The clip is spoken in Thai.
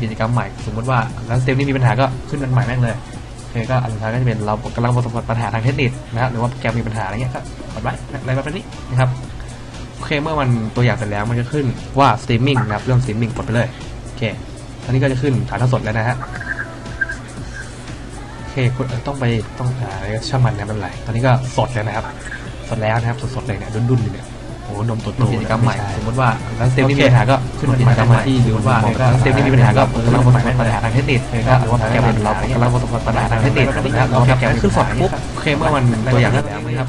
กิจกรรมใหม่สมมติว่าแล้วสตรีมนี้มีปัญหาก็ขึ้นวันใหม่แม่งเลยโอเคก็อันสุดท้ายก็จะเป็นเรากำลังประสบปัญหาทางเทคนิคนะครับหรือว่าโปรแกรมมีปัญหาอะไรเงี้ยก็กดไว้อะไรแบบนี้นะครับโอเคเมื่อมันตัวอย่างเสร็จแล้วมันจะขึ้นว่าสตรีมมิ่งนะครับเรื่องสตรีมมิ่งกดไปเลยโอเคตอนนี้ก็จะขึ้นถ่ายทอดสดแล้วนะฮะโอเคคุณต้องอะไรช่างมันนะไม่เป็นไรตอนนี้ก็สดแล้วนะครับสดแล้วนะครับสดๆเลยเนี่ยดุนๆเนี่ยโอ้นมตัวกิจกรรมใหม่สมมติว่าแล้วสตรีมนี้มีปัญหาก็ขึ้นกิจกรรมใหม่ที่หรือว่าสตรีมนี้มีปัญหาก็กำลังประสบปัญหาทางเทคนิคก็หรือว่าโปรแกรมเรากำลังประสบปัญหาทางเทคนิคนะครับเราโปรแกรมขึ้นสดปุ๊บโอเคเมื่อมันตัวอย่างแล้วนะครับ